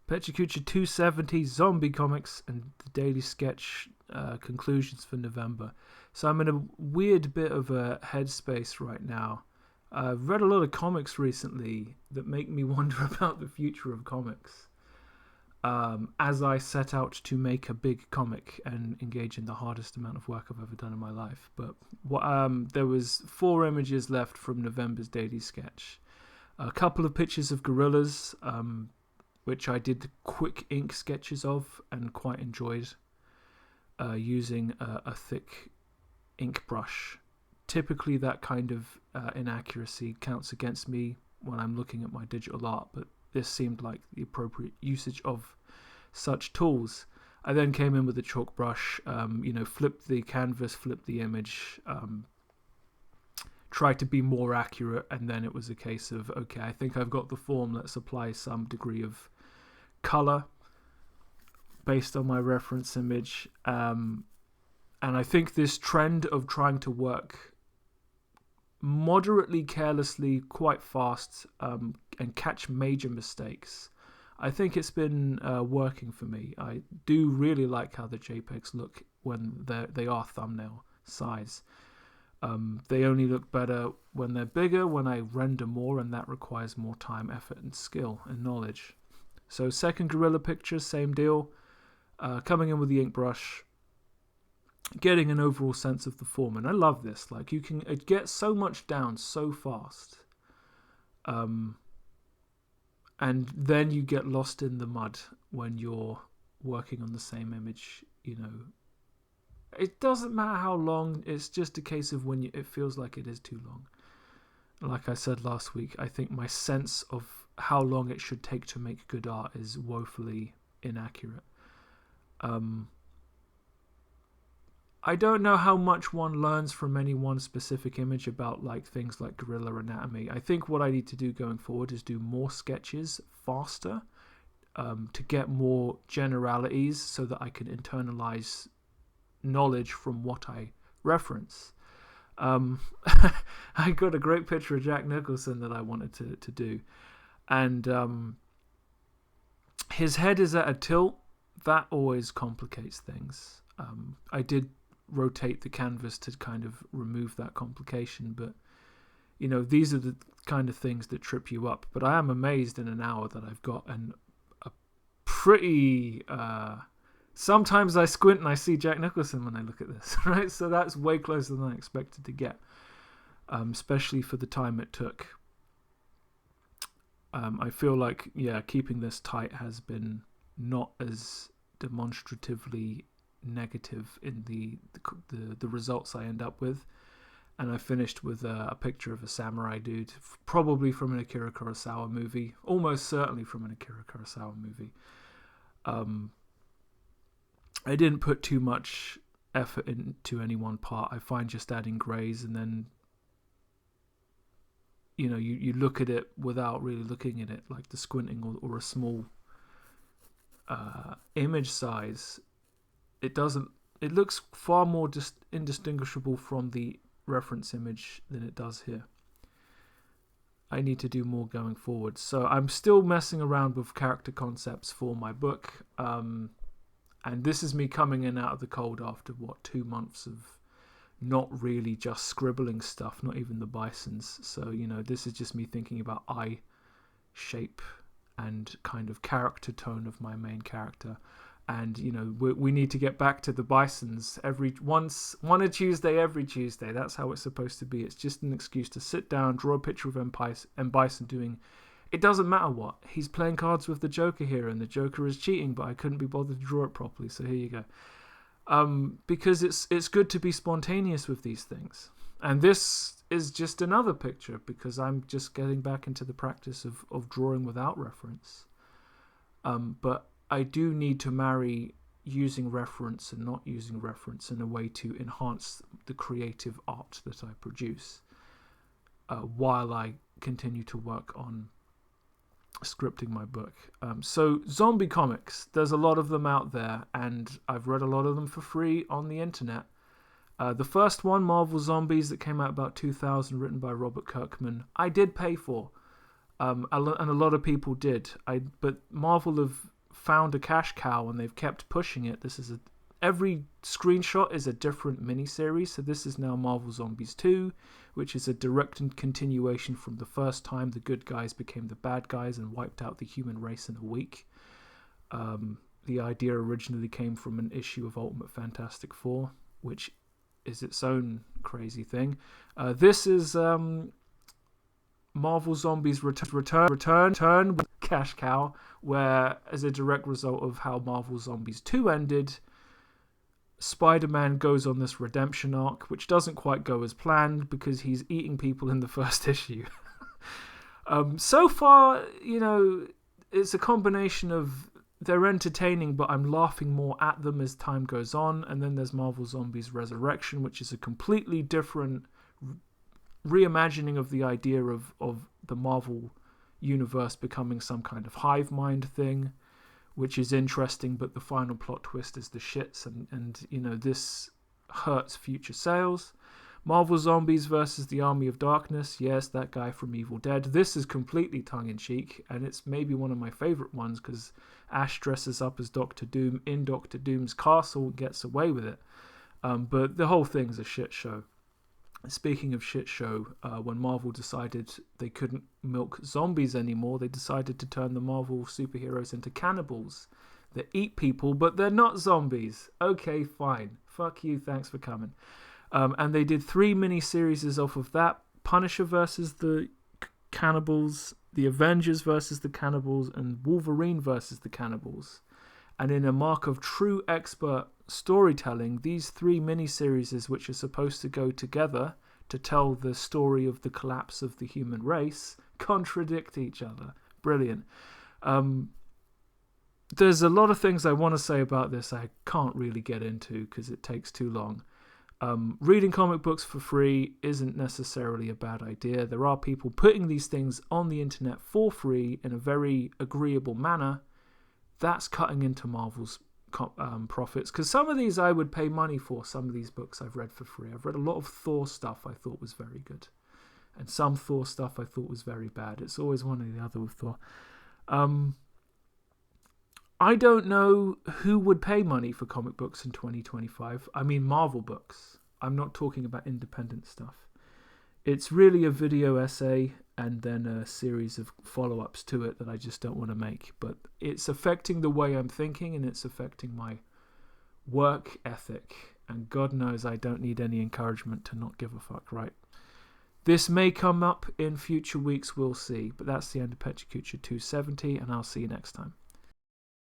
Pecha Kucha 270 zombie comics and the daily sketch conclusions for November. So I'm in a weird bit of a headspace right now. I've read a lot of comics recently that make me wonder about the future of comics. As I set out to make a big comic and engage in the hardest amount of work I've ever done in my life. But there was 4 images left from November's daily sketch. A couple of pictures of gorillas, which I did quick ink sketches of and quite enjoyed using a thick ink brush. Typically that kind of inaccuracy counts against me when I'm looking at my digital art, but this seemed like the appropriate usage of such tools. I then came in with a chalk brush, flipped the canvas, flipped the image, tried to be more accurate, and then it was a case of, okay, I think I've got the form, let's apply some degree of color based on my reference image. And I think this trend of trying to work moderately carelessly, quite fast, and catch major mistakes, I think it's been working for me. I do really like how the JPEGs look when they are thumbnail size. They only look better when they're bigger, when I render more, and that requires more time, effort, and skill and knowledge. So second gorilla picture, same deal. Coming in with the ink brush, getting an overall sense of the form, and I love this. Like, it gets so much down so fast, and then you get lost in the mud when you're working on the same image. It doesn't matter how long. It's just a case of when it feels like it is too long. Like I said last week, I think my sense of how long it should take to make good art is woefully inaccurate. I don't know how much one learns from any one specific image about things like gorilla anatomy. I think what I need to do going forward is do more sketches faster, to get more generalities so that I can internalize knowledge from what I reference. I got a great picture of Jack Nicholson that I wanted to do, and his head is at a tilt. That always complicates things. I did rotate the canvas to kind of remove that complication, but these are the kind of things that trip you up. But I am amazed in an hour that I've got a pretty sometimes I squint and I see Jack Nicholson when I look at this, right? So that's way closer than I expected to get, especially for the time it took. I feel like, keeping this tight has been not as demonstratively negative in the results I end up with. And I finished with a picture of a samurai dude, probably from an Akira Kurosawa movie, almost certainly from an Akira Kurosawa movie. I didn't put too much effort into any one part. I find just adding grays, and then you look at it without really looking at it, like the squinting or a small image size. It looks far more indistinguishable from the reference image than it does here. I need to do more going forward. So I'm still messing around with character concepts for my book. And this is me coming in out of the cold after 2 months of not really just scribbling stuff, not even the bisons. So, this is just me thinking about eye shape and kind of character tone of my main character. And, we need to get back to the bisons one a Tuesday, every Tuesday. That's how it's supposed to be. It's just an excuse to sit down, draw a picture of M. Bison doing... It doesn't matter what. He's playing cards with the Joker here, and the Joker is cheating, but I couldn't be bothered to draw it properly, so here you go. Because it's good to be spontaneous with these things. And this is just another picture, because I'm just getting back into the practice of drawing without reference. But I do need to marry using reference and not using reference in a way to enhance the creative art that I produce, while I continue to work on scripting my book. So zombie comics, there's a lot of them out there, and I've read a lot of them for free on the internet. The first one, Marvel Zombies, that came out about 2000, written by Robert Kirkman, I did pay for, and a lot of people did. But Marvel have found a cash cow and they've kept pushing it. Every screenshot is a different miniseries. So this is now Marvel Zombies 2, which is a direct continuation from the first time the good guys became the bad guys and wiped out the human race in a week. The idea originally came from an issue of Ultimate Fantastic Four, which is its own crazy thing. This is Marvel Zombies Return with Cash Cow, where as a direct result of how Marvel Zombies 2 ended, Spider-Man goes on this redemption arc, which doesn't quite go as planned because he's eating people in the first issue. So far, it's a combination of they're entertaining, but I'm laughing more at them as time goes on. And then there's Marvel Zombies Resurrection, which is a completely different reimagining of the idea of the Marvel universe becoming some kind of hive mind thing, which is interesting, but the final plot twist is the shits, and this hurts future sales. Marvel Zombies versus the Army of Darkness. Yes, that guy from Evil Dead. This is completely tongue-in-cheek, and it's maybe one of my favourite ones because Ash dresses up as Doctor Doom in Doctor Doom's castle and gets away with it. But the whole thing's a shit show. Speaking of shit show, when Marvel decided they couldn't milk zombies anymore, they decided to turn the Marvel superheroes into cannibals that eat people, but they're not zombies. Okay, fine. Fuck you, thanks for coming. And they did 3 mini-series off of that. Punisher versus the cannibals, the Avengers versus the cannibals, and Wolverine versus the cannibals. And in a mark of true expert storytelling, these 3 mini-series, which are supposed to go together to tell the story of the collapse of the human race, contradict each other. Brilliant. There's a lot of things I want to say about this I can't really get into because it takes too long. Reading comic books for free isn't necessarily a bad idea. There are people putting these things on the internet for free in a very agreeable manner. That's cutting into Marvel's profits, because some of these I would pay money for. Some of these books I've read for free. I've read a lot of Thor stuff I thought was very good, and some Thor stuff I thought was very bad. It's always one or the other with Thor. I don't know who would pay money for comic books in 2025. I mean Marvel books. I'm not talking about independent stuff. It's really a video essay and then a series of follow-ups to it that I just don't want to make. But it's affecting the way I'm thinking, and it's affecting my work ethic. And God knows I don't need any encouragement to not give a fuck, right? This may come up in future weeks, we'll see. But that's the end of Pecha Kucha 270, and I'll see you next time.